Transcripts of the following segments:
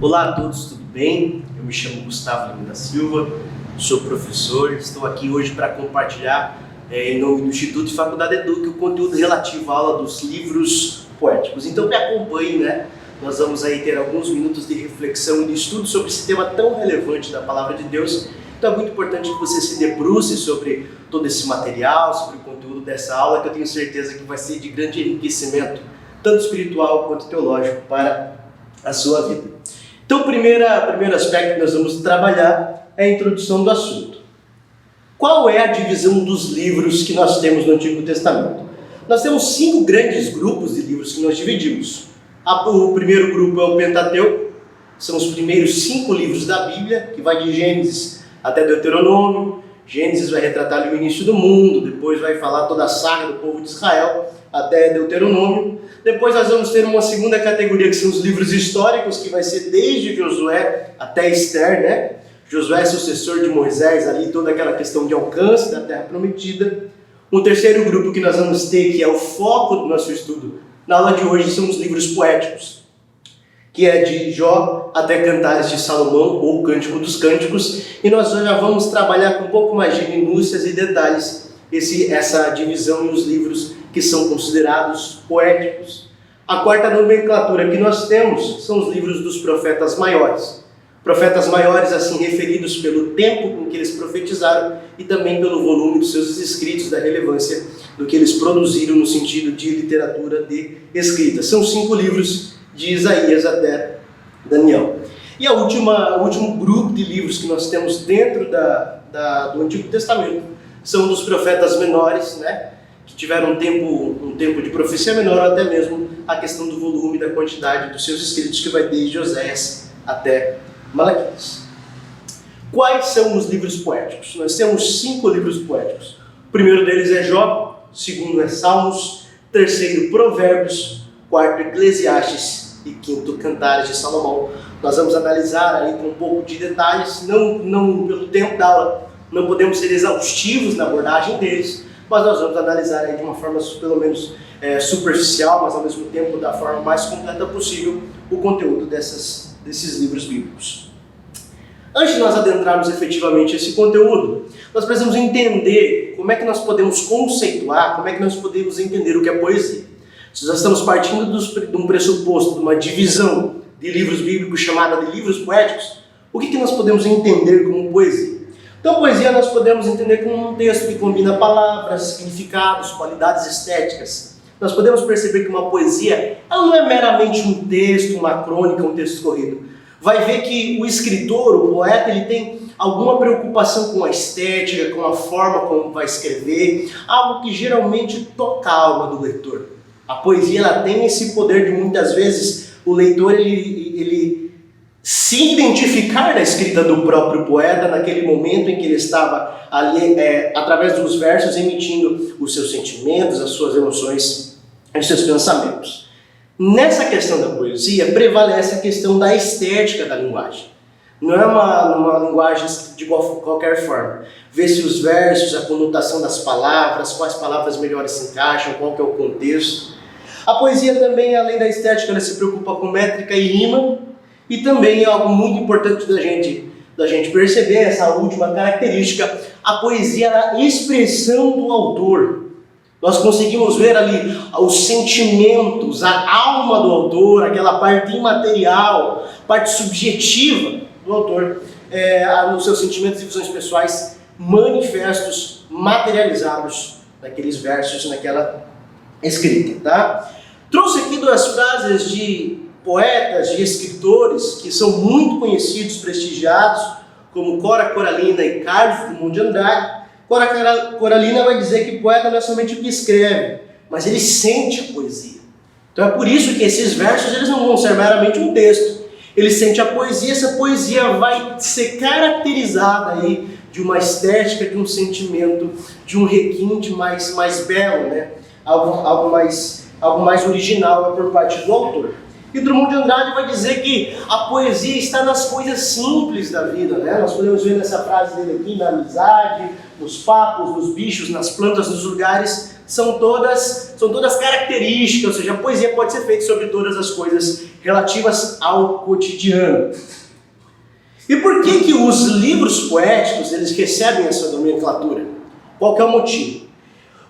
Olá a todos, tudo bem? Eu me chamo Gustavo Lima da Silva, sou professor, estou aqui hoje para compartilhar em nome do Instituto de Faculdade Eduque o conteúdo relativo à aula dos livros poéticos. Então me acompanhe, né? Nós vamos aí ter alguns minutos de reflexão e de estudo sobre esse tema tão relevante da Palavra de Deus. Então é muito importante que você se debruce sobre todo esse material, sobre o conteúdo dessa aula, que eu tenho certeza que vai ser de grande enriquecimento, tanto espiritual quanto teológico, para a sua vida. Então, o primeiro aspecto que nós vamos trabalhar é a introdução do assunto. Qual é a divisão dos livros que nós temos no Antigo Testamento? Nós temos 5 grandes grupos de livros que nós dividimos. O primeiro grupo é o Pentateuco, são os primeiros 5 livros da Bíblia, que vai de Gênesis até Deuteronômio. Gênesis vai retratar ali o início do mundo, depois vai falar toda a saga do povo de Israel, até Deuteronômio. Depois nós vamos ter uma segunda categoria, que são os livros históricos, que vai ser desde Josué até Esther, né? Josué é sucessor de Moisés, ali toda aquela questão de alcance da Terra Prometida. Um terceiro grupo que nós vamos ter, que é o foco do nosso estudo na aula de hoje, são os livros poéticos, que é de Jó até Cantares de Salomão, ou Cântico dos Cânticos, e nós já vamos trabalhar com um pouco mais de minúcias e detalhes essa divisão nos livros que são considerados poéticos. A quarta nomenclatura que nós temos são os livros dos profetas maiores. Profetas maiores, assim, referidos pelo tempo com que eles profetizaram e também pelo volume dos seus escritos, da relevância do que eles produziram no sentido de literatura de escrita. São 5 livros, de Isaías até Daniel. E o último grupo de livros que nós temos dentro do Antigo Testamento são dos profetas menores, né, que tiveram um tempo de profecia menor, ou até mesmo a questão do volume, da quantidade dos seus escritos, que vai desde Oséias até Malaquias. Quais são os livros poéticos? Nós temos 5 livros poéticos. O primeiro deles é Jó, o segundo é Salmos, terceiro Provérbios, quarto Eclesiastes e quinto Cantares de Salomão. Nós vamos analisar aí com um pouco de detalhes, não pelo tempo da aula, não podemos ser exaustivos na abordagem deles, mas nós vamos analisar aí de uma forma pelo menos superficial, mas ao mesmo tempo da forma mais completa possível, o conteúdo desses livros bíblicos. Antes de nós adentrarmos efetivamente esse conteúdo, nós precisamos entender como é que nós podemos conceituar, como é que nós podemos entender o que é poesia. Se nós estamos partindo de um pressuposto, de uma divisão de livros bíblicos chamada de livros poéticos, o que nós podemos entender como poesia? Então, poesia nós podemos entender como um texto que combina palavras, significados, qualidades estéticas. Nós podemos perceber que uma poesia ela não é meramente um texto, uma crônica, um texto corrido. Vai ver que o escritor, o poeta, ele tem alguma preocupação com a estética, com a forma como vai escrever, algo que geralmente toca a alma do leitor. A poesia ela tem esse poder de muitas vezes o leitor ele se identificar na escrita do próprio poeta naquele momento em que ele estava ali, através dos versos, emitindo os seus sentimentos, as suas emoções e os seus pensamentos. Nessa questão da poesia, prevalece a questão da estética da linguagem. Não é uma linguagem de qualquer forma. Vê-se os versos, a conotação das palavras, quais palavras melhores se encaixam, qual que é o contexto. A poesia também, além da estética, ela se preocupa com métrica e rima, e também é algo muito importante da gente perceber, essa última característica, a poesia é a expressão do autor. Nós conseguimos ver ali os sentimentos, a alma do autor, aquela parte imaterial, parte subjetiva do autor, nos seus sentimentos e visões pessoais manifestos, materializados naqueles versos, naquela escrita, tá? Trouxe aqui 2 frases de poetas, de escritores que são muito conhecidos, prestigiados, como Cora Coralina e Carlos Drummond de Andrade. Cora Coralina vai dizer que poeta não é somente o que escreve, mas ele sente a poesia. Então é por isso que esses versos eles não vão ser meramente um texto. Ele sente a poesia, essa poesia vai ser caracterizada aí de uma estética, de um sentimento, de um requinte mais belo, né? Algo mais original por parte do autor. E Drummond de Andrade vai dizer que a poesia está nas coisas simples da vida, né? Nós podemos ver nessa frase dele aqui, na amizade, nos papos, nos bichos, nas plantas, nos lugares, são todas características, ou seja, a poesia pode ser feita sobre todas as coisas relativas ao cotidiano. E por que os livros poéticos, eles recebem essa nomenclatura? Qual que é o motivo?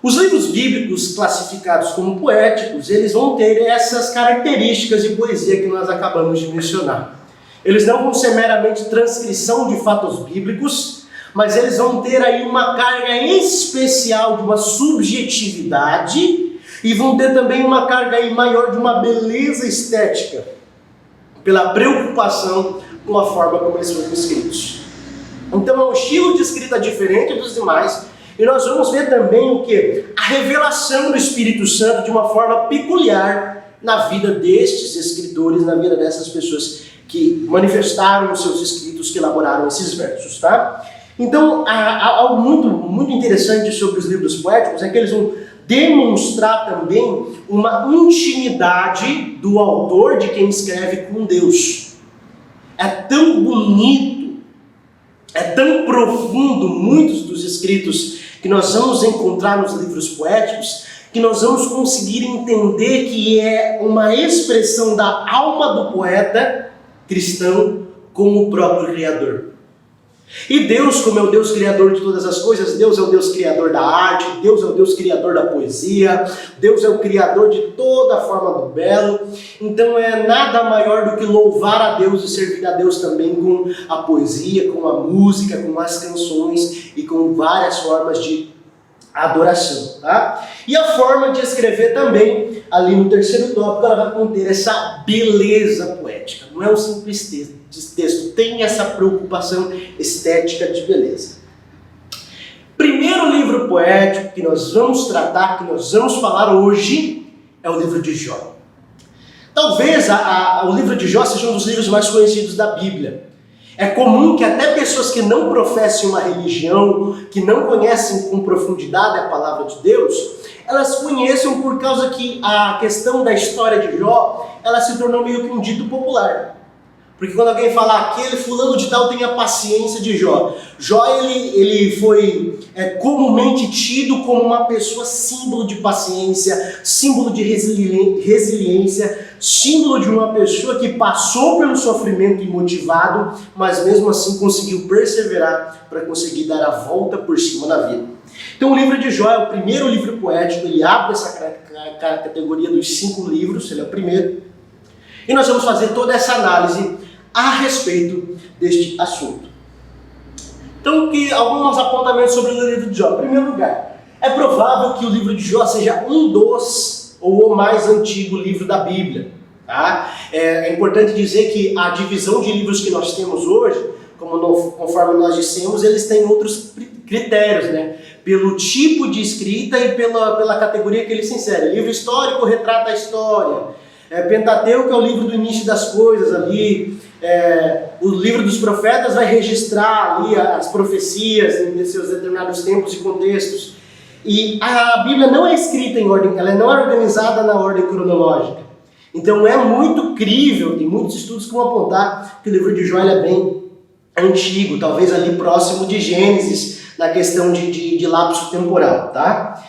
Os livros bíblicos classificados como poéticos, eles vão ter essas características de poesia que nós acabamos de mencionar. Eles não vão ser meramente transcrição de fatos bíblicos, mas eles vão ter aí uma carga especial de uma subjetividade e vão ter também uma carga aí maior de uma beleza estética, pela preocupação com a forma como eles foram escritos. Então é um estilo de escrita diferente dos demais. E nós vamos ver também o que? A revelação do Espírito Santo de uma forma peculiar na vida destes escritores, na vida dessas pessoas que manifestaram os seus escritos, que elaboraram esses versos, tá? Então, algo muito interessante sobre os livros poéticos é que eles vão demonstrar também uma intimidade do autor, de quem escreve, com Deus. É tão bonito, é tão profundo muitos dos escritos que nós vamos encontrar nos livros poéticos, que nós vamos conseguir entender que é uma expressão da alma do poeta cristão com o próprio Criador. E Deus, como é o Deus criador de todas as coisas, Deus é o Deus criador da arte, Deus é o Deus criador da poesia, Deus é o criador de toda a forma do belo. Então é nada maior do que louvar a Deus e servir a Deus também com a poesia, com a música, com as canções e com várias formas de adoração, tá? E a forma de escrever também, ali no terceiro tópico, ela vai conter essa beleza poética. Não é um simples texto, tem essa preocupação estética de beleza. Primeiro livro poético que nós vamos tratar, que nós vamos falar hoje, é o livro de Jó. Talvez o livro de Jó seja um dos livros mais conhecidos da Bíblia. É comum que até pessoas que não professem uma religião, que não conhecem com profundidade a palavra de Deus, elas conheçam por causa que a questão da história de Jó, ela se tornou meio que um dito popular. Porque quando alguém fala, aquele fulano de tal tem a paciência de Jó. Jó, ele foi comumente tido como uma pessoa símbolo de paciência, símbolo de resiliência, símbolo de uma pessoa que passou pelo sofrimento imotivado, mas mesmo assim conseguiu perseverar para conseguir dar a volta por cima da vida. Então o livro de Jó é o primeiro livro poético, ele abre essa categoria dos 5 livros, ele é o primeiro. E nós vamos fazer toda essa análise a respeito deste assunto. Então, alguns apontamentos sobre o livro de Jó. Em primeiro lugar, é provável que o livro de Jó seja um dos ou o mais antigo livro da Bíblia. Tá? É importante dizer que a divisão de livros que nós temos hoje, conforme nós dissemos, eles têm outros critérios, né? Pelo tipo de escrita e pela categoria que ele se insere. Livro histórico retrata a história. Pentateuco é o livro do início das coisas ali. O livro dos profetas vai registrar ali as profecias em seus determinados tempos e contextos. E a Bíblia não é escrita em ordem, ela não é organizada na ordem cronológica. Então é muito crível, tem muitos estudos que vão apontar que o livro de Jó é bem antigo, talvez ali próximo de Gênesis, na questão de lapso temporal, tá?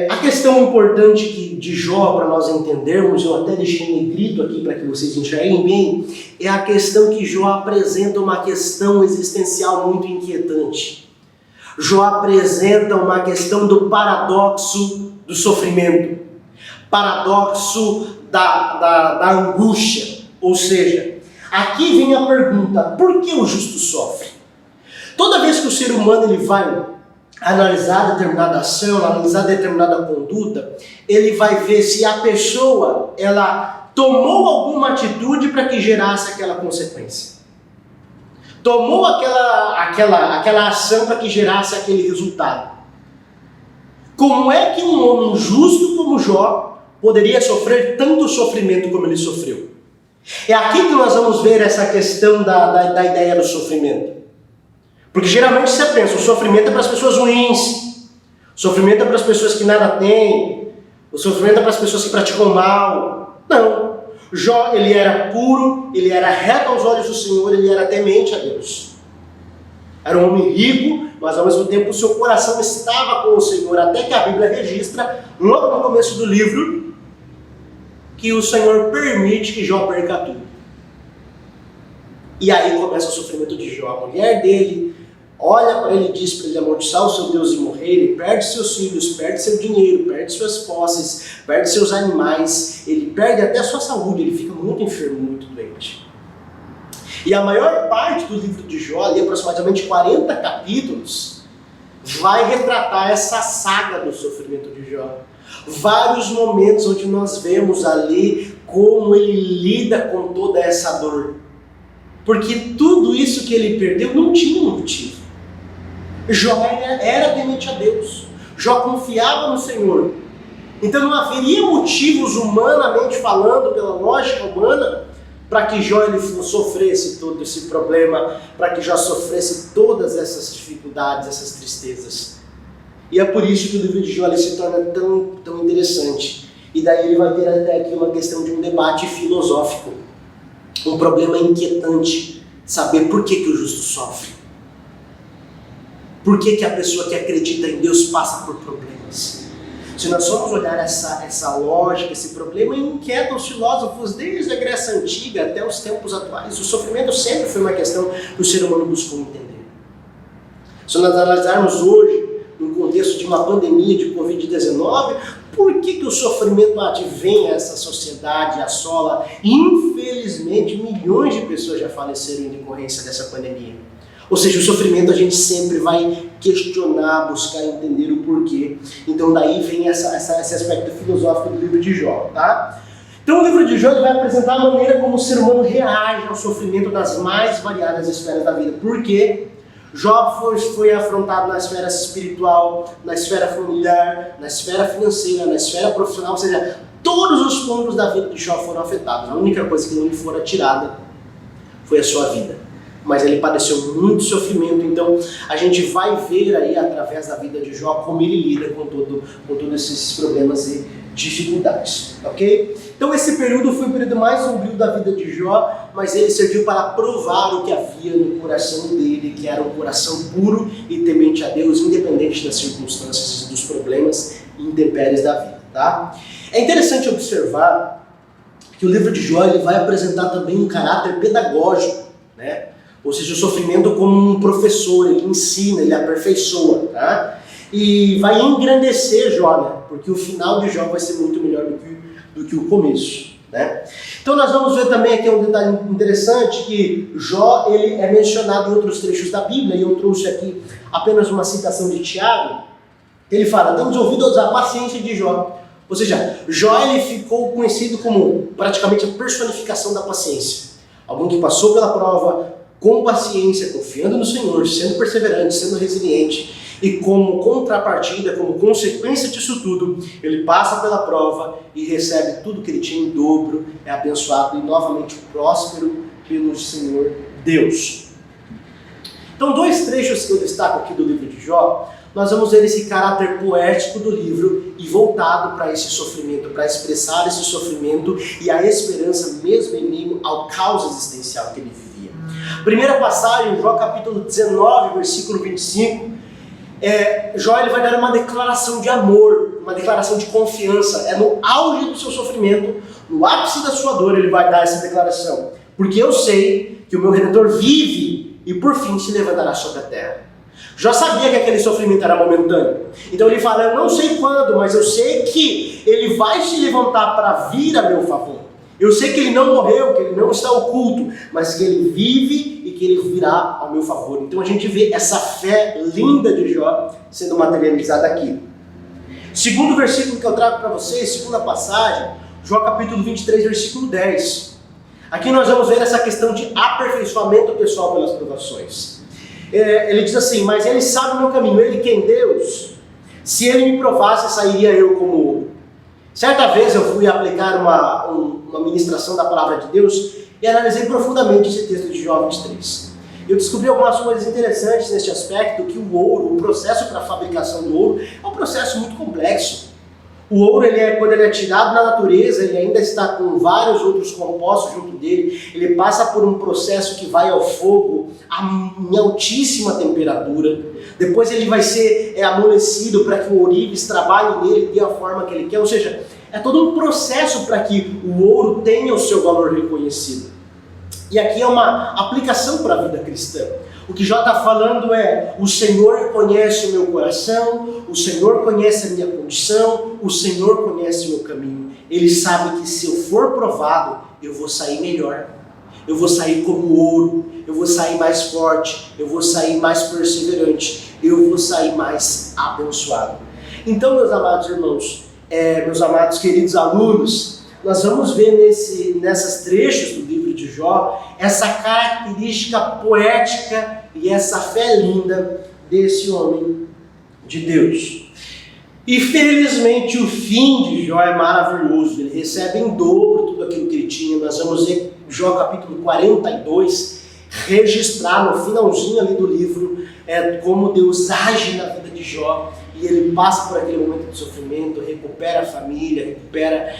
A questão importante de Jó, para nós entendermos, eu até deixei em negrito aqui para que vocês enxerguem bem, é a questão que Jó apresenta uma questão existencial muito inquietante. Jó apresenta uma questão do paradoxo do sofrimento, paradoxo da angústia. Ou seja, aqui vem a pergunta, por que o justo sofre? Toda vez que o ser humano ele vai analisar determinada ação, analisar determinada conduta, ele vai ver se a pessoa ela tomou alguma atitude para que gerasse aquela consequência. Tomou aquela ação para que gerasse aquele resultado. Como é que um homem justo como Jó poderia sofrer tanto sofrimento como ele sofreu? É aqui que nós vamos ver essa questão da ideia do sofrimento. Porque geralmente você pensa, o sofrimento é para as pessoas ruins, o sofrimento é para as pessoas que nada têm, o sofrimento é para as pessoas que praticam mal. Não. Jó, ele era puro, ele era reto aos olhos do Senhor, ele era temente a Deus. Era um homem rico, mas ao mesmo tempo o seu coração estava com o Senhor, até que a Bíblia registra, logo no começo do livro, que o Senhor permite que Jó perca tudo. E aí começa o sofrimento de Jó. A mulher dele olha para ele e diz para ele amaldiçoar o seu Deus e morrer. Ele perde seus filhos, perde seu dinheiro, perde suas posses, perde seus animais, ele perde até sua saúde, ele fica muito enfermo, muito doente. E a maior parte do livro de Jó, ali aproximadamente 40 capítulos, vai retratar essa saga do sofrimento de Jó. Vários momentos onde nós vemos ali como ele lida com toda essa dor. Porque tudo isso que ele perdeu não tinha motivo. Jó era temente a Deus. Jó confiava no Senhor. Então não haveria motivos humanamente falando, pela lógica humana, para que Jó ele sofresse todo esse problema, para que Jó sofresse todas essas dificuldades, essas tristezas. E é por isso que o livro de Jó ele se torna tão interessante. E daí ele vai ter até aqui uma questão de um debate filosófico. Um problema inquietante, saber por que o justo sofre. Por que a pessoa que acredita em Deus passa por problemas. Se nós formos olhar essa lógica, esse problema, inquieta os filósofos desde a Grécia Antiga até os tempos atuais. O sofrimento sempre foi uma questão que o ser humano buscou entender. Se nós analisarmos hoje, no contexto de uma pandemia de Covid-19, por que o sofrimento advém a essa sociedade, assola? Infelizmente, milhões de pessoas já faleceram em decorrência dessa pandemia. Ou seja, o sofrimento a gente sempre vai questionar, buscar entender o porquê. Então daí vem esse aspecto filosófico do livro de Jó, tá? Então o livro de Jó ele vai apresentar a maneira como o ser humano reage ao sofrimento das mais variadas esferas da vida. Por quê? Jó foi afrontado na esfera espiritual, na esfera familiar, na esfera financeira, na esfera profissional, ou seja, todos os pontos da vida de Jó foram afetados. A única coisa que não lhe fora tirada foi a sua vida. Mas ele padeceu muito sofrimento, então a gente vai ver aí através da vida de Jó como ele lida com todos esses problemas e dificuldades, ok? Então esse período foi o período mais sombrio da vida de Jó, mas ele serviu para provar o que havia no coração dele, que era um coração puro e temente a Deus, independente das circunstâncias, dos problemas e intempéries da vida, tá? É interessante observar que o livro de Jó ele vai apresentar também um caráter pedagógico, né? Ou seja, o sofrimento como um professor, ele ensina, ele aperfeiçoa, tá? E vai engrandecer Jó, né? Porque o final de Jó vai ser muito melhor do que o começo, né? Então nós vamos ver também aqui um detalhe interessante, que Jó ele é mencionado em outros trechos da Bíblia, e eu trouxe aqui apenas uma citação de Tiago. Ele fala, damos ouvido à paciência de Jó. Ou seja, Jó ele ficou conhecido como praticamente a personificação da paciência. Alguém que passou pela prova com paciência, confiando no Senhor, sendo perseverante, sendo resiliente, e como contrapartida, como consequência disso tudo, ele passa pela prova e recebe tudo que ele tinha em dobro, é abençoado e novamente próspero pelo Senhor Deus. Então, dois trechos que eu destaco aqui do livro de Jó, nós vamos ver esse caráter poético do livro e voltado para esse sofrimento, para expressar esse sofrimento e a esperança mesmo em meio ao caos existencial que ele vivia. Primeira passagem, Jó capítulo 19, versículo 25, Jó ele vai dar uma declaração de amor, uma declaração de confiança. É no auge do seu sofrimento, no ápice da sua dor, ele vai dar essa declaração. Porque eu sei que o meu Redentor vive e por fim se levantará sobre a terra. Jó sabia que aquele sofrimento era momentâneo. Então ele fala, eu não sei quando, mas eu sei que ele vai se levantar para vir a meu favor. Eu sei que ele não morreu, que ele não está oculto, mas que ele vive e que ele virá ao meu favor. Então a gente vê essa fé linda de Jó sendo materializada aqui. Segundo versículo que eu trago para vocês, segunda passagem, Jó capítulo 23, versículo 10. Aqui nós vamos ver essa questão de aperfeiçoamento pessoal pelas provações. Ele diz assim, mas ele sabe o meu caminho, ele que é Deus, se ele me provasse, sairia eu como ouro. Certa vez eu fui aplicar uma ministração da palavra de Deus e analisei profundamente esse texto de Jó 23. Eu descobri algumas coisas interessantes neste aspecto, que o ouro, o processo para a fabricação do ouro, é um processo muito complexo. O ouro, quando ele é tirado da natureza, ele ainda está com vários outros compostos junto dele, ele passa por um processo que vai ao fogo em altíssima temperatura, depois ele vai ser amolecido para que o ourives trabalhe nele de a forma que ele quer, ou seja, é todo um processo para que o ouro tenha o seu valor reconhecido. E aqui é uma aplicação para a vida cristã. O que Jó está falando é: o Senhor conhece o meu coração, o Senhor conhece a minha condição, o Senhor conhece o meu caminho. Ele sabe que se eu for provado, eu vou sair melhor. Eu vou sair como ouro, eu vou sair mais forte, eu vou sair mais perseverante, eu vou sair mais abençoado. Então, meus amados irmãos, meus amados queridos alunos, nós vamos ver nessas trechos do livro de Jó, essa característica poética e essa fé linda desse homem de Deus. E felizmente o fim de Jó é maravilhoso, ele recebe em dobro tudo aquilo que ele tinha. Nós vamos ver Jó capítulo 42, registrar no finalzinho ali do livro como Deus age na vida de Jó. E ele passa por aquele momento de sofrimento, recupera a família, recupera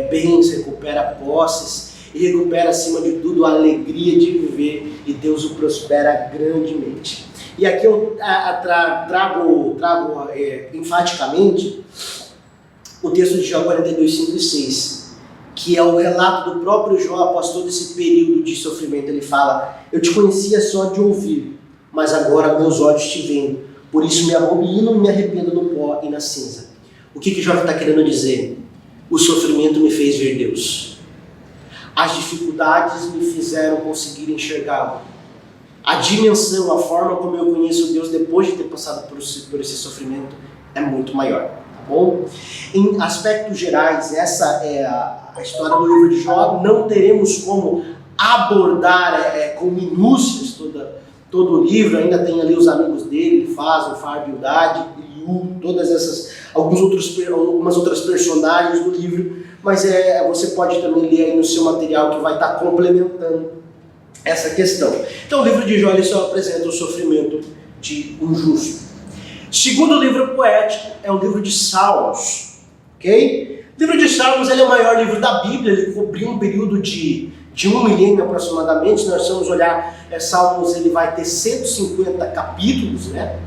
bens, recupera posses e recupera acima de tudo a alegria de viver, e Deus o prospera grandemente. E aqui eu trago enfaticamente o texto de Jó 42, 5 e 6, que é o relato do próprio Jó após todo esse período de sofrimento. Ele fala: eu te conhecia só de ouvir, mas agora meus olhos te veem. Por isso me abomino e me arrependo no pó e na cinza. O que Jó está querendo dizer? O sofrimento me fez ver Deus. As dificuldades me fizeram conseguir enxergá-lo. A dimensão, a forma como eu conheço Deus depois de ter passado por esse sofrimento é muito maior. Tá bom? Em aspectos gerais, essa é a história do livro de Jó. Não teremos como abordar com minúcias todo o livro. Ainda tem ali os amigos dele, Elifaz, Ofar, Bildade, Eliú, algumas outras personagens do livro, mas você pode também ler aí no seu material, que vai estar complementando essa questão. Então o livro de Jó ele só apresenta o sofrimento de um justo. Segundo livro poético é o livro de Salmos, ok? O livro de Salmos ele é o maior livro da Bíblia, ele cobriu um período de 1 milênio aproximadamente. Nós vamos olhar, Salmos ele vai ter 150 capítulos, né?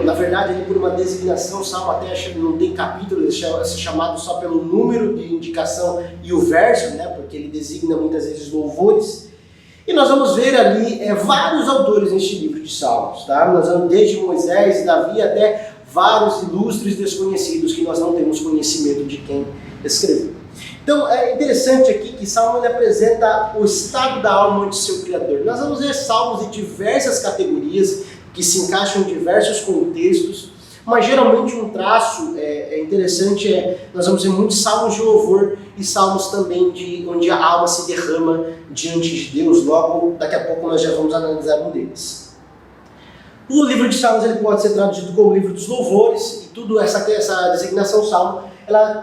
Na verdade, ele por uma designação, o Salmo até não tem capítulo, ele é chamado só pelo número de indicação e o verso, né? Porque ele designa muitas vezes louvores. E nós vamos ver ali vários autores neste livro de Salmos, tá? Nós vamos desde Moisés e Davi até vários ilustres desconhecidos que nós não temos conhecimento de quem escreveu. Então é interessante aqui que Salmo ele apresenta o estado da alma de seu Criador. Nós vamos ver salmos de diversas categorias que se encaixam em diversos contextos, mas geralmente um traço interessante nós vamos ver muitos salmos de louvor e salmos também onde a alma se derrama diante de Deus. Logo, daqui a pouco nós já vamos analisar um deles. O livro de Salmos ele pode ser traduzido como livro dos louvores, e tudo essa designação salmo,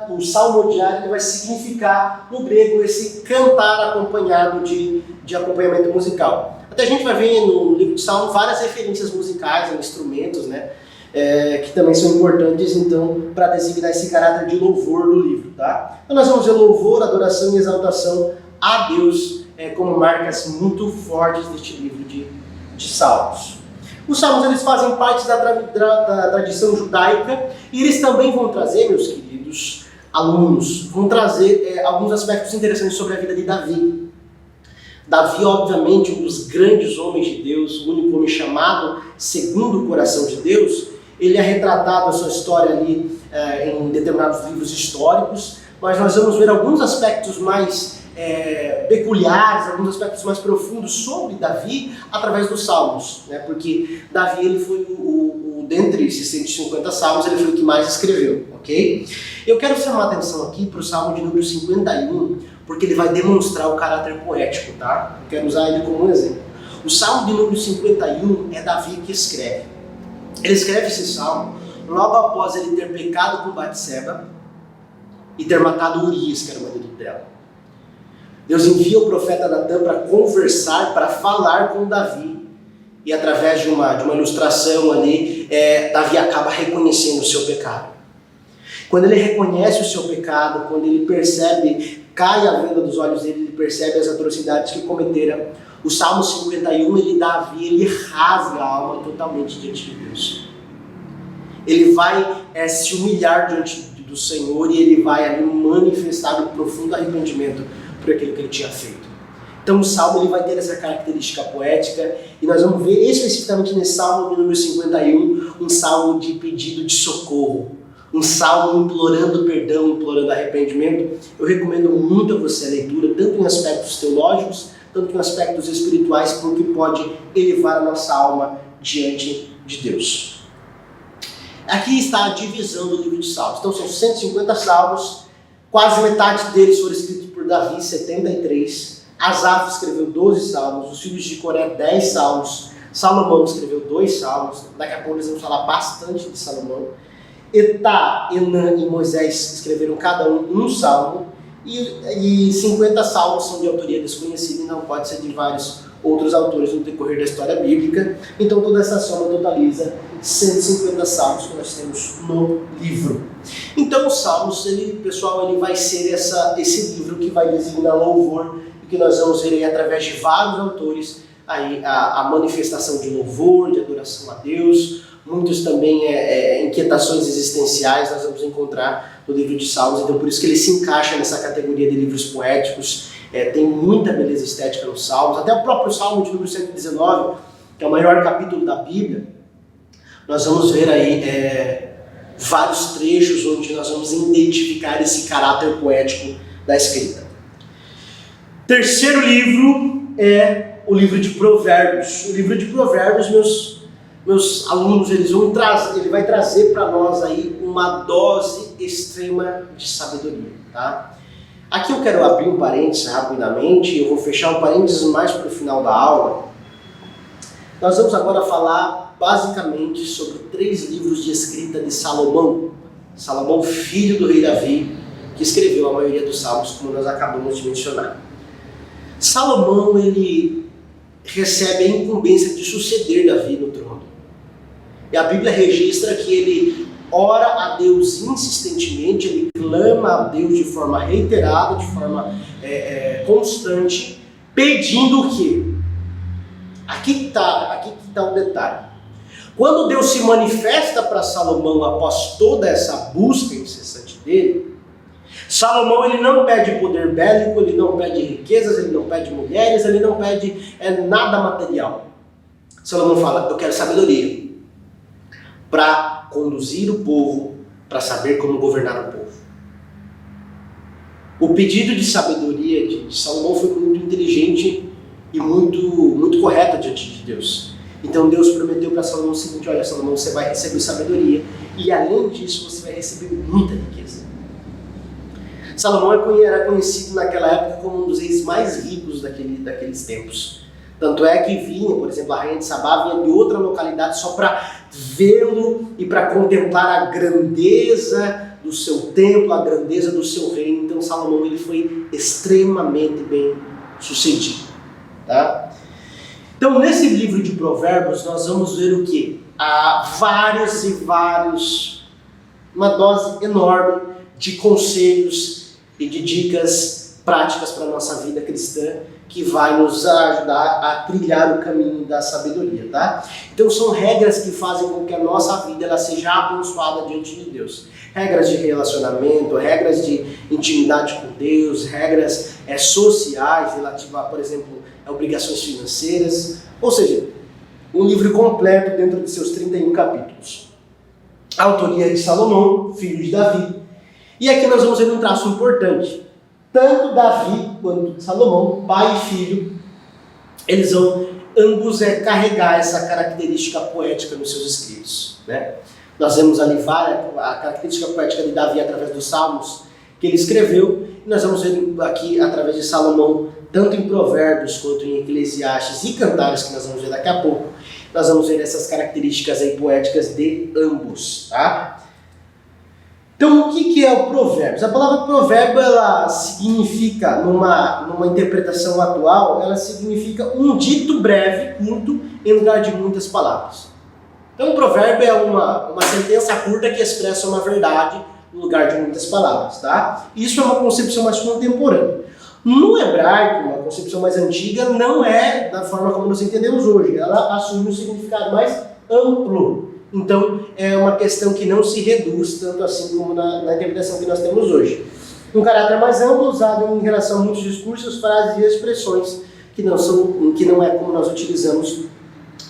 o salmodiário vai significar no grego esse cantar acompanhado de acompanhamento musical. Até a gente vai ver no livro de Salmo várias referências musicais a instrumentos, né? Que também são importantes então para designar esse caráter de louvor do livro, tá? Então nós vamos ver louvor, adoração e exaltação a Deus como marcas muito fortes deste livro de Salmos. Os salmos eles fazem parte da tradição judaica, e eles também vão trazer, meus queridos alunos, vão trazer alguns aspectos interessantes sobre a vida de Davi. Davi, obviamente, um dos grandes homens de Deus, o único homem chamado segundo o coração de Deus. Ele é retratado a sua história ali em determinados livros históricos, mas nós vamos ver alguns aspectos mais peculiares, alguns aspectos mais profundos sobre Davi através dos salmos, né? Porque Davi ele foi dentre esses 150 salmos, ele foi o que mais escreveu, ok? Eu quero chamar a atenção aqui para o salmo de número 51, porque ele vai demonstrar o caráter poético, tá? Eu quero usar ele como um exemplo. O salmo de número 51 é Davi que escreve. Ele escreve esse salmo logo após ele ter pecado com Batseba e ter matado Urias, que era o marido dela. Deus envia o profeta Natã para conversar, para falar com Davi. E através de uma ilustração ali, Davi acaba reconhecendo o seu pecado. Quando ele reconhece o seu pecado, quando ele percebe, cai a venda dos olhos dele, ele percebe as atrocidades que cometeram. O Salmo 51, Davi, ele rasga a alma totalmente diante de Deus. Ele vai se humilhar diante do Senhor e ele vai ali manifestar um profundo arrependimento por aquilo que ele tinha feito. Então o Salmo ele vai ter essa característica poética e nós vamos ver especificamente nesse Salmo número 51, um salmo de pedido de socorro, um salmo implorando perdão, implorando arrependimento. Eu recomendo muito a você a leitura, tanto em aspectos teológicos, tanto em aspectos espirituais, porque pode elevar a nossa alma diante de Deus. Aqui está a divisão do livro de Salmos. Então são 150 salmos, quase metade deles foram escritos por Davi, 73. Asaf escreveu 12 salmos, os filhos de Coré 10 salmos, Salomão escreveu 2 salmos, daqui a pouco nós vamos falar bastante de Salomão. Etá, Enã e Moisés escreveram cada um salmo, e 50 salmos são de autoria desconhecida e não pode ser de vários outros autores no decorrer da história bíblica. Então toda essa soma totaliza 150 salmos que nós temos no livro. Então os salmos, pessoal, ele vai ser esse livro que vai designar louvor, e que nós vamos ver aí através de vários autores aí a manifestação de louvor, de adoração a Deus. Muitos também inquietações existenciais nós vamos encontrar no livro de Salmos, então por isso que ele se encaixa nessa categoria de livros poéticos. Tem muita beleza estética nos Salmos, até o próprio Salmo de número 119, que é o maior capítulo da Bíblia, nós vamos ver aí vários trechos onde nós vamos identificar esse caráter poético da escrita. Terceiro livro é o livro de Provérbios. O livro de Provérbios, meus alunos, ele vai trazer para nós aí uma dose extrema de sabedoria, tá? Aqui eu quero abrir um parênteses rapidamente, eu vou fechar um parênteses mais para o final da aula. Nós vamos agora falar basicamente sobre 3 livros de escrita de Salomão. Salomão, filho do rei Davi, que escreveu a maioria dos salmos, como nós acabamos de mencionar. Salomão, ele recebe a incumbência de suceder Davi no trono. E a Bíblia registra que ele ora a Deus insistentemente, ele clama a Deus de forma reiterada, de forma constante, pedindo o quê? Aqui que está o detalhe. Quando Deus se manifesta para Salomão após toda essa busca incessante dele, Salomão ele não pede poder bélico, ele não pede riquezas, ele não pede mulheres, ele não pede nada material. Salomão fala, eu quero sabedoria para conduzir o povo, para saber como governar o povo. O pedido de sabedoria de Salomão foi muito inteligente e muito correto diante de Deus. Então Deus prometeu para Salomão o seguinte, olha Salomão, você vai receber sabedoria e além disso você vai receber muita riqueza. Salomão era conhecido naquela época como um dos reis mais ricos daqueles tempos. Tanto é que vinha, por exemplo, a rainha de Sabá vinha de outra localidade só para vê-lo e para contemplar a grandeza do seu templo, a grandeza do seu reino. Então Salomão ele foi extremamente bem sucedido. Tá? Então nesse livro de Provérbios nós vamos ver o quê? Há vários, uma dose enorme de conselhos e de dicas práticas para a nossa vida cristã, que vai nos ajudar a trilhar o caminho da sabedoria, tá? Então são regras que fazem com que a nossa vida ela seja abençoada diante de Deus. Regras de relacionamento, regras de intimidade com Deus, regras sociais relativas a, por exemplo, a obrigações financeiras. Ou seja, um livro completo dentro de seus 31 capítulos. A autoria de Salomão, filho de Davi. E aqui nós vamos ver um traço importante. Tanto Davi quanto Salomão, pai e filho, eles vão ambos carregar essa característica poética nos seus escritos. Né? Nós vemos ali a característica poética de Davi através dos salmos que ele escreveu, e nós vamos ver aqui através de Salomão, tanto em Provérbios quanto em Eclesiastes e Cantares, que nós vamos ver daqui a pouco. Nós vamos ver essas características aí poéticas de ambos. Tá? Então, o que é o Provérbios? A palavra provérbio, ela significa, numa interpretação atual, ela significa um dito breve, curto, em lugar de muitas palavras. Então, o provérbio é uma sentença curta que expressa uma verdade no lugar de muitas palavras, tá? Isso é uma concepção mais contemporânea. No hebraico, uma concepção mais antiga, não é da forma como nós entendemos hoje. Ela assume um significado mais amplo. Então, é uma questão que não se reduz tanto assim como na interpretação que nós temos hoje. Um caráter mais amplo, usado em relação a muitos discursos, frases e expressões que não é como nós utilizamos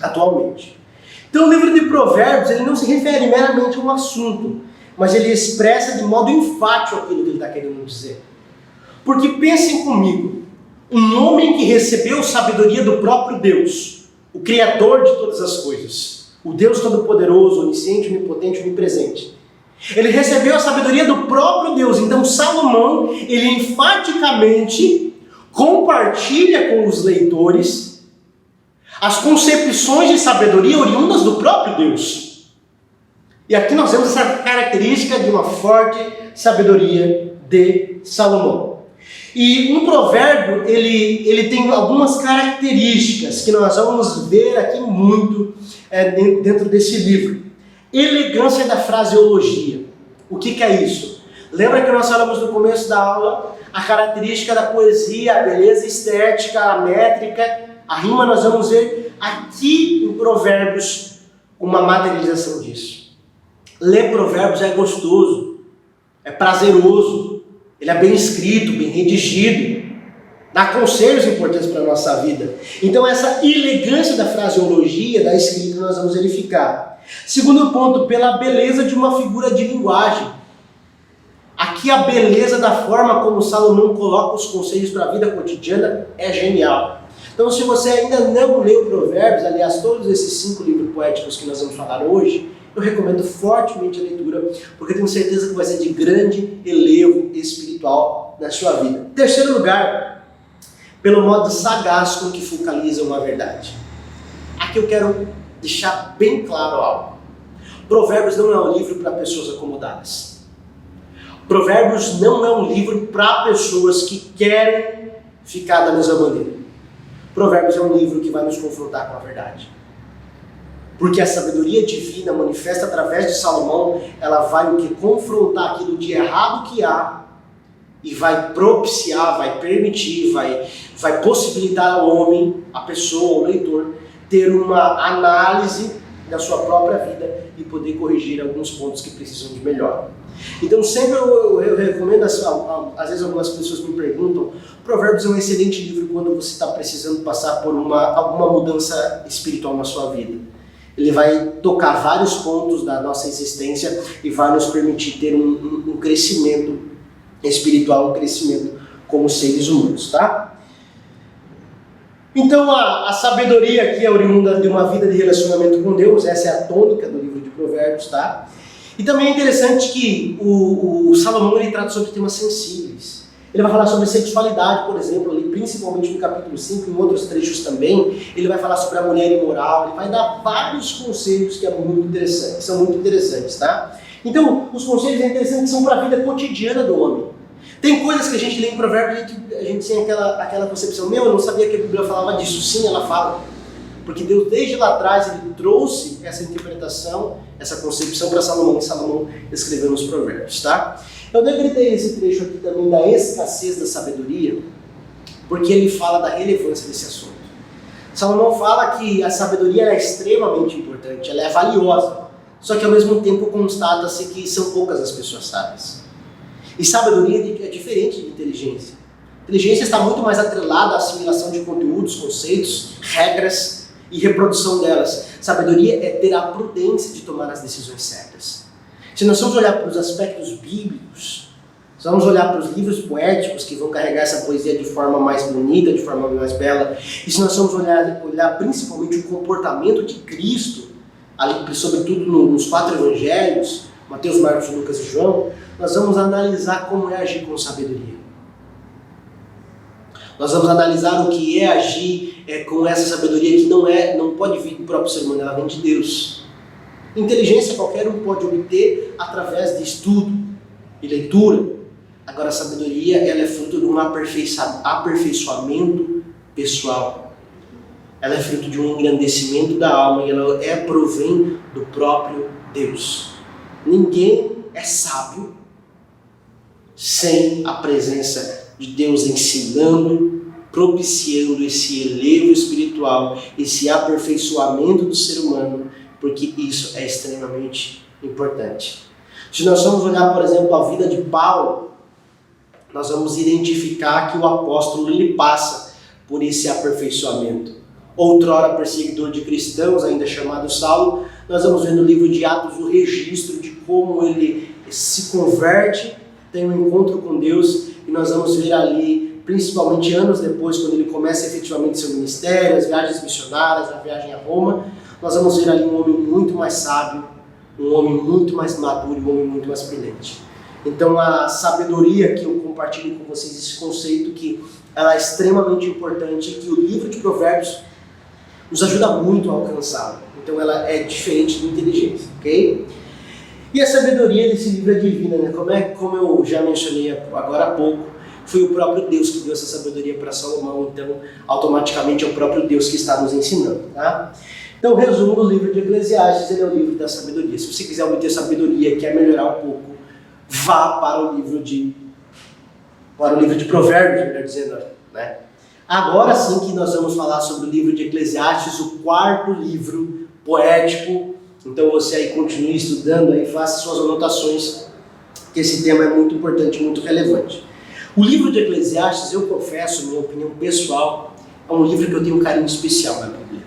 atualmente. Então, o livro de Provérbios ele não se refere meramente a um assunto, mas ele expressa de modo enfático aquilo que ele está querendo dizer. Porque pensem comigo, um homem que recebeu sabedoria do próprio Deus, o Criador de todas as coisas, o Deus Todo-Poderoso, Onisciente, Onipotente, Onipresente, ele recebeu a sabedoria do próprio Deus. Então Salomão, ele enfaticamente compartilha com os leitores as concepções de sabedoria oriundas do próprio Deus. E aqui nós vemos essa característica de uma forte sabedoria de Salomão. E um provérbio, ele tem algumas características que nós vamos ver aqui muito dentro desse livro. Elegância da fraseologia. O que é isso? Lembra que nós falamos no começo da aula a característica da poesia, a beleza estética, a métrica, a rima. Nós vamos ver aqui em Provérbios uma materialização disso. Ler Provérbios é gostoso, é prazeroso. Ele é bem escrito, bem redigido, dá conselhos importantes para a nossa vida. Então essa elegância da fraseologia, da escrita, nós vamos verificar. Segundo ponto, pela beleza de uma figura de linguagem. Aqui a beleza da forma como Salomão coloca os conselhos para a vida cotidiana é genial. Então se você ainda não leu Provérbios, aliás, todos esses 5 livros poéticos que nós vamos falar hoje, eu recomendo fortemente a leitura, porque eu tenho certeza que vai ser de grande relevo espiritual na sua vida. Terceiro lugar, pelo modo sagaz com que focalizam a verdade. Aqui eu quero deixar bem claro algo. Provérbios não é um livro para pessoas acomodadas. Provérbios não é um livro para pessoas que querem ficar da mesma maneira. Provérbios é um livro que vai nos confrontar com a verdade. Porque a sabedoria divina manifesta através de Salomão, ela vai confrontar aquilo de errado que há e vai propiciar, vai permitir, vai possibilitar ao homem, a pessoa, o leitor, ter uma análise da sua própria vida e poder corrigir alguns pontos que precisam de melhor. Então sempre eu recomendo, às vezes algumas pessoas me perguntam, Provérbios é um excelente livro quando você está precisando passar por alguma mudança espiritual na sua vida. Ele vai tocar vários pontos da nossa existência e vai nos permitir ter um crescimento espiritual, um crescimento como seres humanos, tá? Então a sabedoria aqui é oriunda de uma vida de relacionamento com Deus, essa é a tônica do livro de Provérbios, tá? E também é interessante que o Salomão ele trata sobre temas sensíveis. Ele vai falar sobre sexualidade, por exemplo, ali, principalmente no capítulo 5, em outros trechos também. Ele vai falar sobre a mulher imoral, ele vai dar vários conselhos que são muito interessantes, tá? Então, os conselhos interessantes são para a vida cotidiana do homem. Tem coisas que a gente lê em Provérbios e a gente tem aquela concepção, eu não sabia que a Bíblia falava disso. Sim, ela fala. Porque Deus, desde lá atrás, ele trouxe essa interpretação, essa concepção para Salomão, e Salomão escreveu nos Provérbios, tá? Eu decretei esse trecho aqui também da escassez da sabedoria, porque ele fala da relevância desse assunto. Salomão fala que a sabedoria é extremamente importante, ela é valiosa, só que ao mesmo tempo constata-se que são poucas as pessoas sábias. E sabedoria é diferente de inteligência. Inteligência está muito mais atrelada à assimilação de conteúdos, conceitos, regras e reprodução delas. Sabedoria é ter a prudência de tomar as decisões certas. Se nós vamos olhar para os aspectos bíblicos, se vamos olhar para os livros poéticos que vão carregar essa poesia de forma mais bonita, de forma mais bela, e se nós vamos olhar principalmente o comportamento de Cristo, ali, sobretudo nos 4 evangelhos, Mateus, Marcos, Lucas e João, nós vamos analisar como é agir com sabedoria. Nós vamos analisar o que é agir com essa sabedoria que não pode vir do próprio ser humano, ela vem de Deus. Inteligência qualquer um pode obter através de estudo e leitura. Agora a sabedoria ela é fruto de um aperfeiçoamento pessoal. Ela é fruto de um engrandecimento da alma e ela provém do próprio Deus. Ninguém é sábio sem a presença de Deus ensinando, propiciando esse elevo espiritual, esse aperfeiçoamento do ser humano, porque isso é extremamente importante. Se nós vamos olhar, por exemplo, a vida de Paulo, nós vamos identificar que o apóstolo ele passa por esse aperfeiçoamento. Outrora perseguidor de cristãos, ainda chamado Saulo, nós vamos ver no livro de Atos o registro de como ele se converte, tem um encontro com Deus, e nós vamos ver ali, principalmente anos depois, quando ele começa efetivamente seu ministério, as viagens missionárias, a viagem a Roma, nós vamos ver ali um homem muito mais sábio, um homem muito mais maduro e um homem muito mais prudente. Então a sabedoria que eu compartilho com vocês, esse conceito que ela é extremamente importante e que o livro de Provérbios nos ajuda muito a alcançá-la. Então ela é diferente da inteligência, ok? E a sabedoria desse livro é divina, né? Como eu já mencionei agora há pouco, foi o próprio Deus que deu essa sabedoria para Salomão, então automaticamente é o próprio Deus que está nos ensinando, tá? Então, resumo do livro de Eclesiastes, ele é o livro da sabedoria. Se você quiser obter sabedoria, quer melhorar um pouco, vá para o livro de Provérbios, melhor dizendo, né? Agora sim que nós vamos falar sobre o livro de Eclesiastes, o quarto livro poético. Então você aí continue estudando, aí faça suas anotações, que esse tema é muito importante, muito relevante. O livro de Eclesiastes, eu confesso, minha opinião pessoal, é um livro que eu tenho um carinho especial na Bíblia.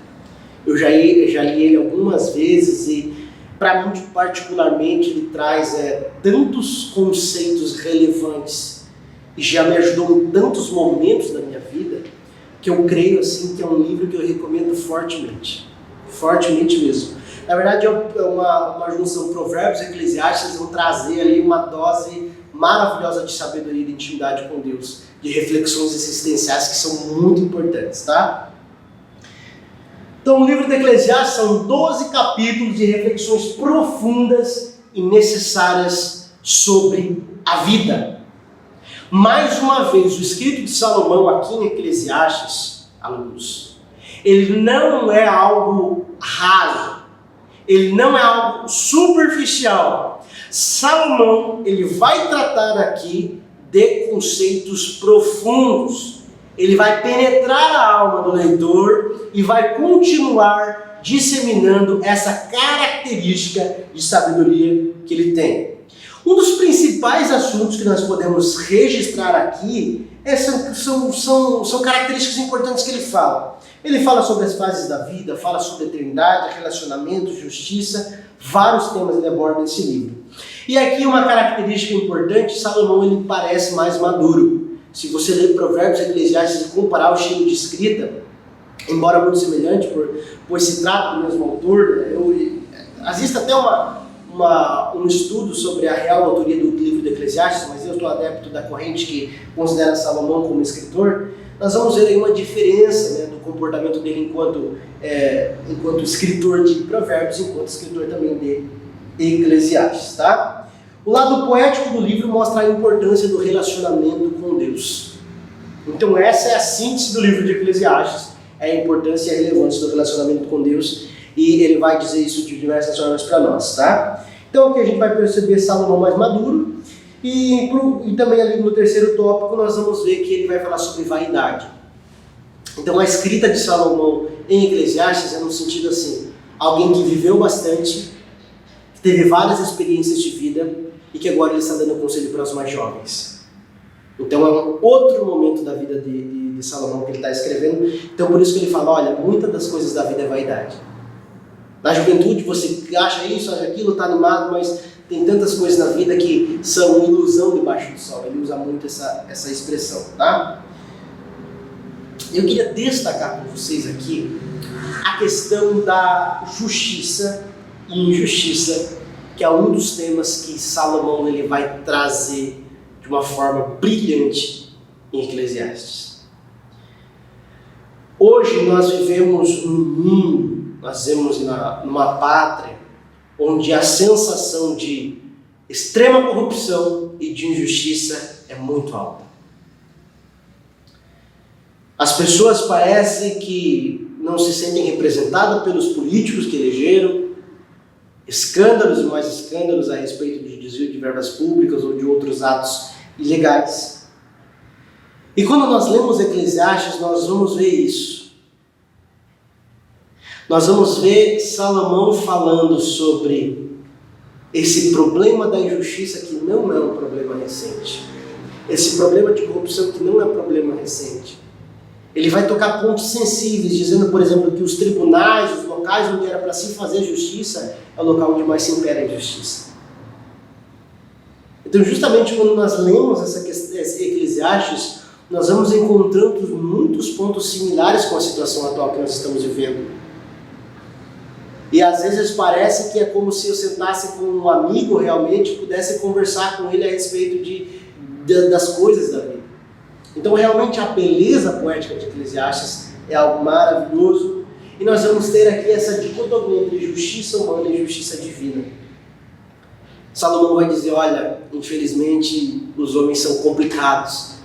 Eu já li ele algumas vezes e, para mim, particularmente, ele traz tantos conceitos relevantes e já me ajudou em tantos momentos da minha vida que eu creio assim que é um livro que eu recomendo fortemente. Fortemente mesmo. Na verdade, é uma junção Provérbios e Eclesiastes, vão trazer ali uma dose maravilhosa de sabedoria e de intimidade com Deus, de reflexões existenciais que são muito importantes, tá? Então, o livro de Eclesiastes são 12 capítulos de reflexões profundas e necessárias sobre a vida. Mais uma vez, o escrito de Salomão aqui em Eclesiastes, alunos, ele não é algo raso, ele não é algo superficial. Salomão, ele vai tratar aqui de conceitos profundos. Ele vai penetrar a alma do leitor e vai continuar disseminando essa característica de sabedoria que ele tem. Um dos principais assuntos que nós podemos registrar aqui são características importantes que ele fala. Ele fala sobre as fases da vida, fala sobre eternidade, relacionamento, justiça, vários temas ele aborda nesse livro. E aqui uma característica importante, Salomão ele parece mais maduro. Se você ler Provérbios e Eclesiastes e comparar o estilo de escrita, embora muito semelhante, pois se trata do mesmo autor, existe até um estudo sobre a real autoria do livro de Eclesiastes, mas eu estou adepto da corrente que considera Salomão como escritor. Nós vamos ver aí uma diferença, né, do comportamento dele enquanto escritor de Provérbios, enquanto escritor também de Eclesiastes, tá? O lado poético do livro mostra a importância do relacionamento com Deus. Então essa é a síntese do livro de Eclesiastes, é a importância e a relevância do relacionamento com Deus, e ele vai dizer isso de diversas formas para nós, tá? Então aqui a gente vai perceber Salomão mais maduro, e também ali no terceiro tópico nós vamos ver que ele vai falar sobre vaidade. Então a escrita de Salomão em Eclesiastes é no sentido assim, alguém que viveu bastante, que teve várias experiências de vida e que agora ele está dando conselho para os mais jovens. Então é um outro momento da vida de Salomão que ele está escrevendo. Então por isso que ele fala, olha, muitas das coisas da vida é vaidade. Na juventude você acha isso, acha aquilo, está animado, mas tem tantas coisas na vida que são ilusão debaixo do sol. Ele usa muito essa expressão, tá? Eu queria destacar com vocês aqui a questão da justiça e injustiça, que é um dos temas que Salomão ele vai trazer de uma forma brilhante em Eclesiastes. Hoje nós vivemos num mundo, nós vivemos numa pátria onde a sensação de extrema corrupção e de injustiça é muito alta. As pessoas parecem que não se sentem representadas pelos políticos que elegeram, escândalos e mais escândalos a respeito de desvio de verbas públicas ou de outros atos ilegais. E quando nós lemos Eclesiastes, nós vamos ver isso. Nós vamos ver Salomão falando sobre esse problema da injustiça que não é um problema recente. Esse problema de corrupção que não é problema recente. Ele vai tocar pontos sensíveis, dizendo, por exemplo, que os tribunais, os locais onde era para se fazer justiça, é o local onde mais se impera a injustiça. Então, justamente quando nós lemos esse Eclesiastes, nós vamos encontrando muitos pontos similares com a situação atual que nós estamos vivendo. E às vezes parece que é como se eu sentasse com um amigo realmente e pudesse conversar com ele a respeito das coisas da vida. Então realmente a beleza poética de Eclesiastes é algo maravilhoso. E nós vamos ter aqui essa dicotomia entre justiça humana e justiça divina. Salomão vai dizer, olha, infelizmente os homens são complicados.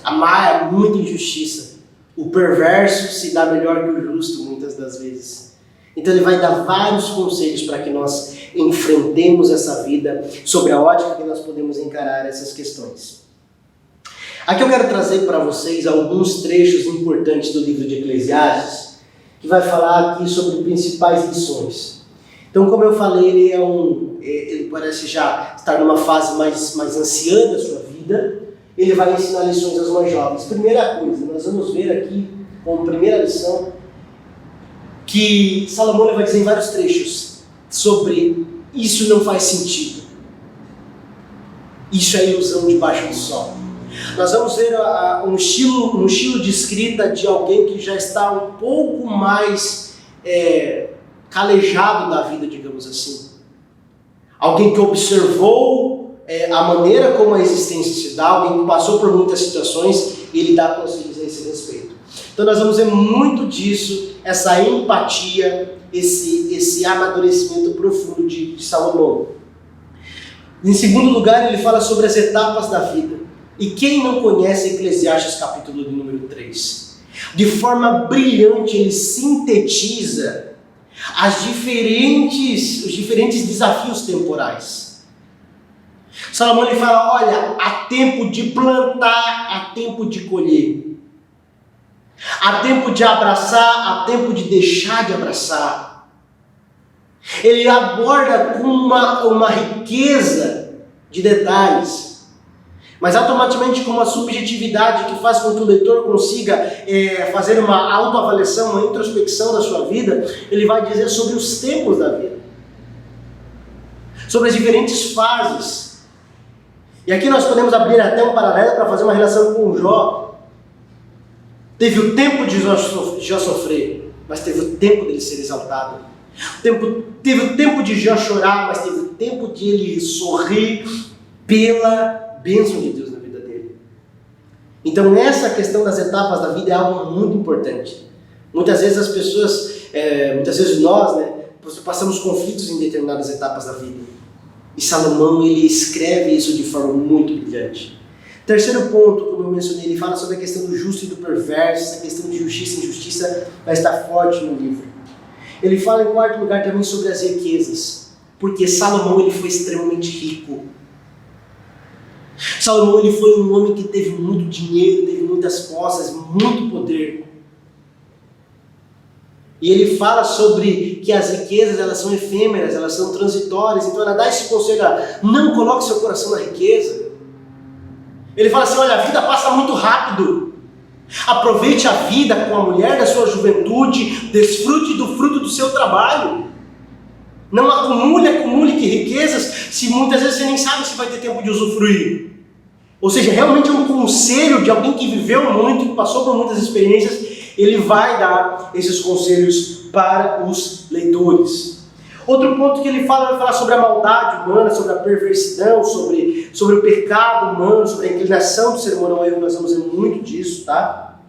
Há muita injustiça. O perverso se dá melhor que o justo muitas das vezes. Então ele vai dar vários conselhos para que nós enfrentemos essa vida sobre a ótica que nós podemos encarar essas questões. Aqui eu quero trazer para vocês alguns trechos importantes do livro de Eclesiastes, que vai falar aqui sobre principais lições. Então, como eu falei, ele parece já estar numa fase mais anciã da sua vida. Ele vai ensinar lições aos mais jovens. Primeira coisa, nós vamos ver aqui, como primeira lição, que Salomão vai dizer em vários trechos sobre isso não faz sentido. Isso é ilusão debaixo do sol. Nós vamos ver um estilo de escrita de alguém que já está um pouco mais calejado da vida, digamos assim. Alguém que observou a maneira como a existência se dá, alguém que passou por muitas situações e ele dá conselhos a esse respeito. Então nós vamos ver muito disso, essa empatia, esse amadurecimento profundo de Salomão. Em segundo lugar, ele fala sobre as etapas da vida. E quem não conhece Eclesiastes capítulo de número 3? De forma brilhante ele sintetiza os diferentes desafios temporais. Salomão ele fala, olha, há tempo de plantar, há tempo de colher. Há tempo de abraçar, há tempo de deixar de abraçar. Ele aborda com uma riqueza de detalhes, mas automaticamente com uma subjetividade que faz com que o leitor consiga fazer uma autoavaliação, uma introspecção da sua vida. Ele vai dizer sobre os tempos da vida, sobre as diferentes fases. E aqui nós podemos abrir até um paralelo para fazer uma relação com Jó. Teve o tempo de Jó sofrer, mas teve o tempo dele ser exaltado. Teve o tempo de Jó chorar, mas teve o tempo de ele sorrir pela bênção de Deus na vida dele. Então essa questão das etapas da vida é algo muito importante. Muitas vezes as pessoas, muitas vezes nós, passamos conflitos em determinadas etapas da vida. E Salomão, ele escreve isso de forma muito brilhante. Terceiro ponto, como eu mencionei, ele fala sobre a questão do justo e do perverso. Essa questão de justiça e injustiça vai estar forte no livro. Ele fala em quarto lugar também sobre as riquezas, porque Salomão ele foi extremamente rico. Salomão ele foi um homem que teve muito dinheiro, teve muitas posses, muito poder. E ele fala sobre que as riquezas elas são efêmeras, elas são transitórias. Então ela dá esse conselho, não coloque seu coração na riqueza. Ele fala assim, olha, a vida passa muito rápido. Aproveite a vida com a mulher da sua juventude, desfrute do fruto do seu trabalho. Não acumule que riquezas, se muitas vezes você nem sabe se vai ter tempo de usufruir. Ou seja, realmente é um conselho de alguém que viveu muito, que passou por muitas experiências. Ele vai dar esses conselhos para os leitores. Outro ponto que ele fala, vai falar sobre a maldade humana, sobre a perversidão, sobre o pecado humano, sobre a inclinação do ser humano ao erro. Nós vamos ver muito disso, tá?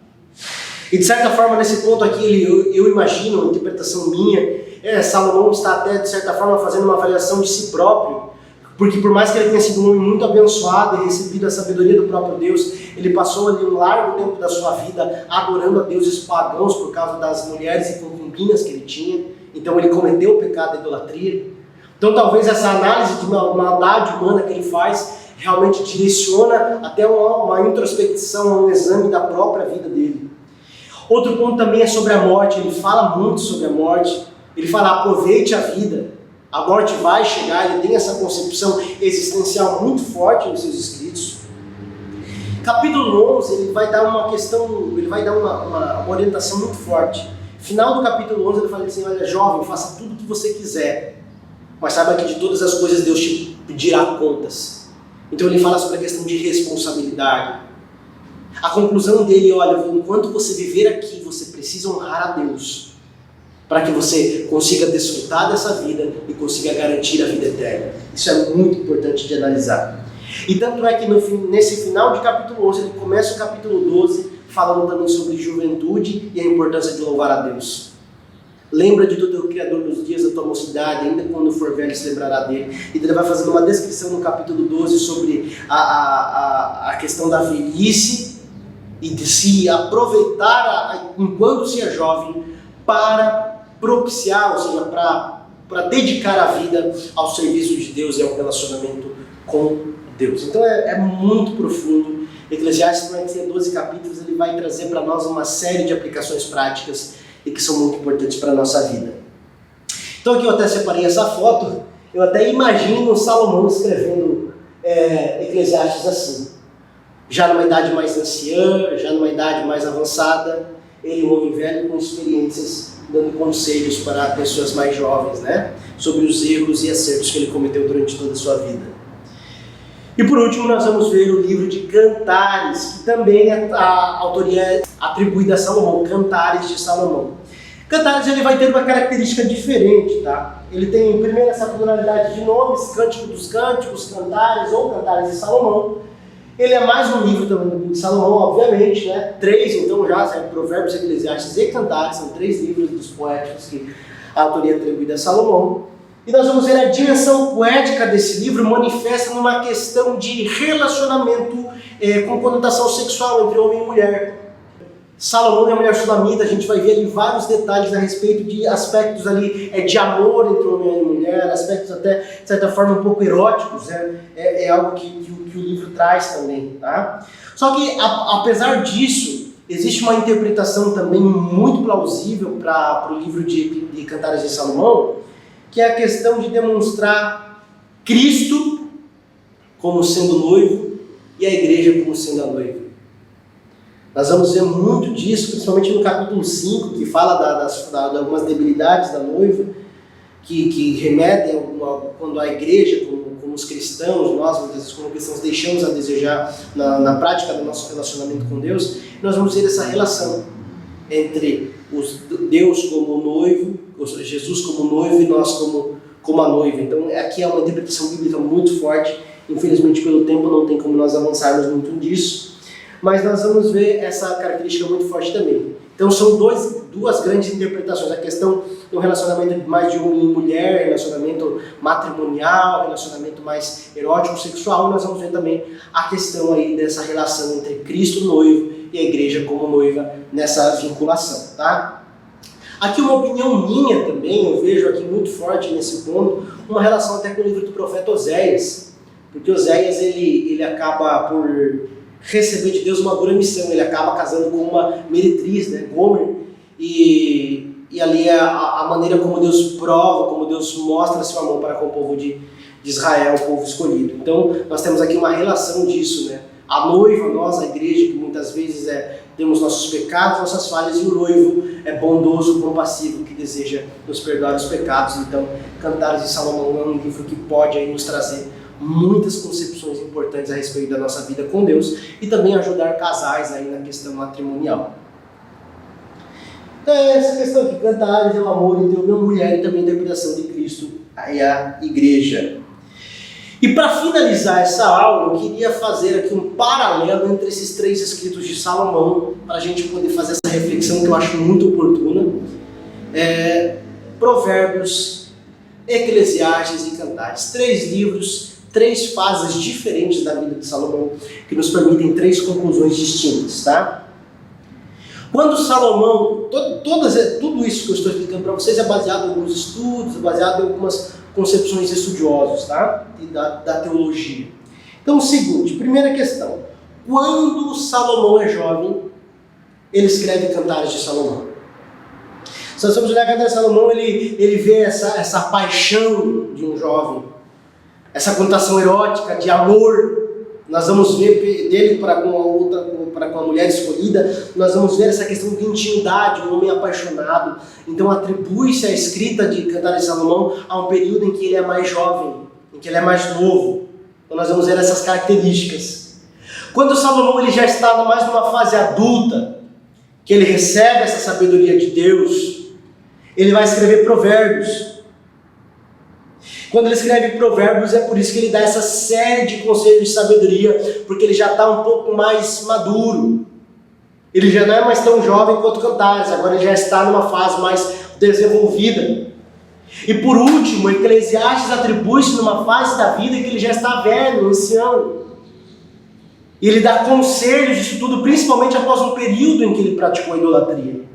E de certa forma, nesse ponto aqui, eu imagino, uma interpretação minha, Salomão está até, de certa forma, fazendo uma avaliação de si próprio, porque por mais que ele tenha sido um homem muito abençoado e recebido a sabedoria do próprio Deus, ele passou ali um largo tempo da sua vida adorando a deuses pagãos por causa das mulheres e concubinas que ele tinha. Então ele cometeu o pecado da idolatria. Então talvez essa análise de uma maldade humana que ele faz realmente direciona até uma introspecção, um exame da própria vida dele. Outro ponto também é sobre a morte, ele fala muito sobre a morte, ele fala aproveite a vida, a morte vai chegar, ele tem essa concepção existencial muito forte nos seus escritos. Capítulo 11, ele vai dar uma orientação muito forte. Final do capítulo 11 ele fala assim, olha jovem, faça tudo o que você quiser, mas saiba que de todas as coisas Deus te pedirá contas. Então ele fala sobre a questão de responsabilidade. A conclusão dele, olha, enquanto você viver aqui, você precisa honrar a Deus, para que você consiga desfrutar dessa vida e consiga garantir a vida eterna. Isso é muito importante de analisar. E tanto é que nesse final de capítulo 11, ele começa o capítulo 12, falando também sobre juventude e a importância de louvar a Deus. Lembra de do teu Criador nos dias da tua mocidade, ainda quando for velho se lembrará dele. E ele vai fazendo uma descrição no capítulo 12 sobre a questão da velhice e de se aproveitar enquanto se é jovem para propiciar, ou seja, para dedicar a vida ao serviço de Deus e ao relacionamento com Deus. Então é muito profundo. Eclesiastes vai ter 12 capítulos, ele vai trazer para nós uma série de aplicações práticas e que são muito importantes para a nossa vida. Então aqui eu até separei essa foto, eu até imagino Salomão escrevendo Eclesiastes assim. Já numa idade mais anciã, já numa idade mais avançada, ele, um homem velho com experiências, dando conselhos para pessoas mais jovens, né? Sobre os erros e acertos que ele cometeu durante toda a sua vida. E por último nós vamos ver o livro de Cantares, que também a autoria é atribuída a Salomão, Cantares de Salomão. Cantares ele vai ter uma característica diferente, tá? Ele tem primeiro essa pluralidade de nomes, Cântico dos Cânticos, Cantares ou Cantares de Salomão. Ele é mais um livro também de Salomão, obviamente, né? 3, então já, Provérbios, Eclesiastes e Cantares, são 3 livros dos poéticos que a autoria é atribuída a Salomão. E nós vamos ver a dimensão poética desse livro manifesta numa questão de relacionamento com conotação sexual entre homem e mulher. Salomão é uma mulher sulamita, a gente vai ver ali vários detalhes a respeito de aspectos ali de amor entre homem e mulher, aspectos até, de certa forma, um pouco eróticos, né? É algo que o livro traz também, tá? Só que, apesar disso, existe uma interpretação também muito plausível para o livro de Cantares de Salomão, que é a questão de demonstrar Cristo como sendo noivo e a igreja como sendo a noiva. Nós vamos ver muito disso, principalmente no capítulo 5, que fala de algumas debilidades da noiva, que remetem quando a igreja, como os cristãos, nós muitas vezes como cristãos deixamos a desejar na prática do nosso relacionamento com Deus. Nós vamos ver essa relação entre Deus como noivo, ou seja, Jesus como noivo e nós como a noiva. Então aqui é uma interpretação bíblica muito forte. Infelizmente pelo tempo não tem como nós avançarmos muito disso, mas nós vamos ver essa característica muito forte também. Então são duas grandes interpretações, a questão do relacionamento mais de homem e mulher, relacionamento matrimonial, relacionamento mais erótico, sexual, e nós vamos ver também a questão aí dessa relação entre Cristo noivo e a igreja como noiva nessa vinculação, tá? Aqui uma opinião minha também, eu vejo aqui muito forte nesse ponto, uma relação até com o livro do profeta Oséias, porque Oséias ele acaba por receber de Deus uma dura missão, ele acaba casando com uma meretriz, né, Gomer, e ali é a maneira como Deus prova, como Deus mostra seu amor para com o povo de Israel, o povo escolhido. Então nós temos aqui uma relação disso, né? A noiva, nós, a igreja, que muitas vezes temos nossos pecados, nossas falhas, e o noivo é bondoso, compassivo, que deseja nos perdoar os pecados. Então, Cantares de Salomão é um livro que pode aí nos trazer muitas concepções importantes a respeito da nossa vida com Deus e também ajudar casais aí na questão matrimonial. Então essa questão aqui, Cantares é o amor entre homem e mulher e também a interpretação de Cristo e a igreja. E para finalizar essa aula, eu queria fazer aqui um paralelo entre esses 3 escritos de Salomão, para a gente poder fazer essa reflexão que eu acho muito oportuna. Provérbios, Eclesiastes e Cantares. 3 livros, 3 fases diferentes da vida de Salomão, que nos permitem 3 conclusões distintas, tá? Quando Salomão, tudo isso que eu estou explicando para vocês é baseado em alguns estudos, é baseado em algumas concepções de estudiosos, tá? Da teologia. Então, o seguinte, primeira questão. Quando Salomão é jovem, ele escreve Cantares de Salomão. Se nós vamos olhar Cantares de Salomão, ele vê essa paixão de um jovem, essa conotação erótica de amor. Nós vamos ver dele para com a mulher escolhida, nós vamos ver essa questão de intimidade, um homem apaixonado. Então atribui-se a escrita de Cantares de Salomão a um período em que ele é mais jovem, em que ele é mais novo. Então nós vamos ver essas características. Quando Salomão ele já está mais numa fase adulta, que ele recebe essa sabedoria de Deus, ele vai escrever Provérbios. Quando ele escreve Provérbios, é por isso que ele dá essa série de conselhos de sabedoria, porque ele já está um pouco mais maduro. Ele já não é mais tão jovem quanto Cantares, agora ele já está numa fase mais desenvolvida. E por último, Eclesiastes atribui-se numa fase da vida que ele já está velho, ancião. E ele dá conselhos disso tudo, principalmente após um período em que ele praticou a idolatria.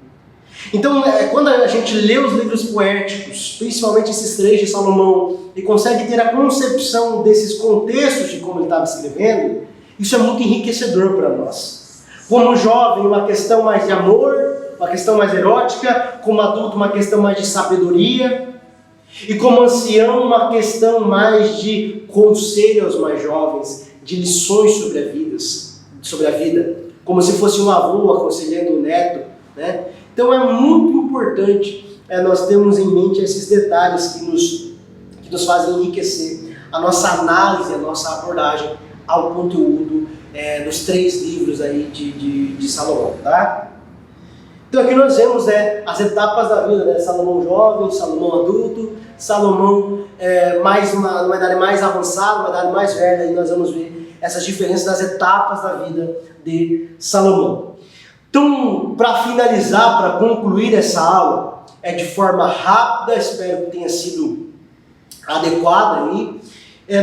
Então, quando a gente lê os livros poéticos, principalmente esses 3 de Salomão, e consegue ter a concepção desses contextos de como ele estava escrevendo, isso é muito enriquecedor para nós. Como jovem, uma questão mais de amor, uma questão mais erótica; como adulto, uma questão mais de sabedoria; e como ancião, uma questão mais de conselho aos mais jovens, de lições sobre a vida, como se fosse um avô aconselhando o neto, né? Então é muito importante nós termos em mente esses detalhes que nos fazem enriquecer a nossa análise, a nossa abordagem ao conteúdo dos 3 livros aí de Salomão, tá? Então aqui nós vemos as etapas da vida, né? Salomão jovem, Salomão adulto, Salomão numa idade mais avançada, uma idade mais velha, e nós vamos ver essas diferenças das etapas da vida de Salomão. Então, para finalizar, para concluir essa aula, de forma rápida, espero que tenha sido adequada aí,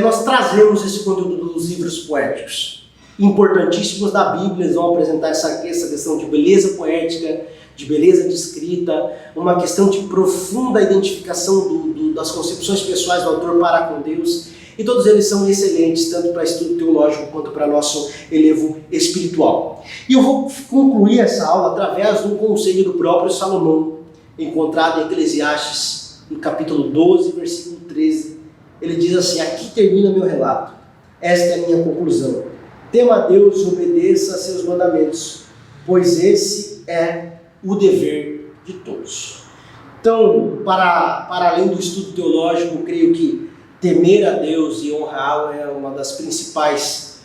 nós trazemos esse conteúdo dos livros poéticos, importantíssimos da Bíblia. Eles vão apresentar essa questão de beleza poética, de beleza de escrita, uma questão de profunda identificação das concepções pessoais do autor para com Deus, e todos eles são excelentes, tanto para estudo teológico quanto para nosso elevo espiritual. E eu vou concluir essa aula através de um conselho do próprio Salomão, encontrado em Eclesiastes, no capítulo 12, versículo 13. Ele diz assim: aqui termina meu relato, esta é a minha conclusão. Tema a Deus e obedeça a seus mandamentos, pois esse é o dever de todos. Então, para além do estudo teológico, eu creio que temer a Deus e honrá-lo é uma das principais,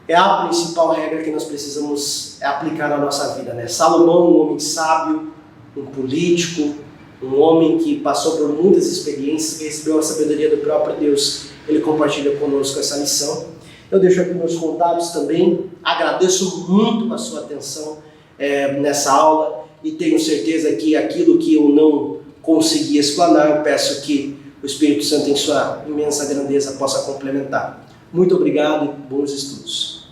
a principal regra que nós precisamos aplicar na nossa vida, né? Salomão, um homem sábio, um político, um homem que passou por muitas experiências, que recebeu a sabedoria do próprio Deus, ele compartilha conosco essa lição. Eu deixo aqui meus contatos também, agradeço muito a sua atenção nessa aula, e tenho certeza que aquilo que eu não consegui explanar, eu peço que o Espírito Santo, em sua imensa grandeza, possa complementar. Muito obrigado e bons estudos.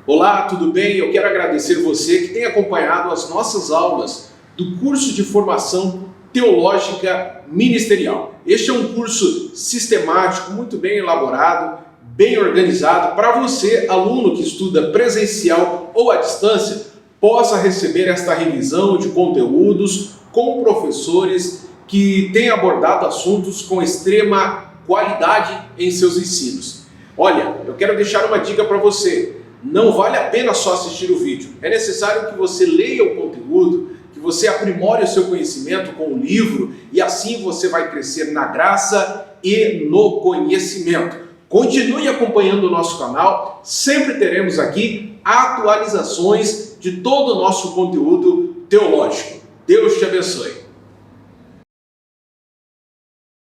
Olá, tudo bem? Eu quero agradecer você que tem acompanhado as nossas aulas do curso de formação teológica ministerial. Este é um curso sistemático, muito bem elaborado, bem organizado, para você, aluno que estuda presencial ou à distância, possa receber esta revisão de conteúdos com professores que têm abordado assuntos com extrema qualidade em seus ensinos. Olha, eu quero deixar uma dica para você. Não vale a pena só assistir o vídeo. É necessário que você leia o conteúdo, que você aprimore o seu conhecimento com o livro, e assim você vai crescer na graça e no conhecimento. Continue acompanhando o nosso canal, sempre teremos aqui atualizações de todo o nosso conteúdo teológico. Deus te abençoe.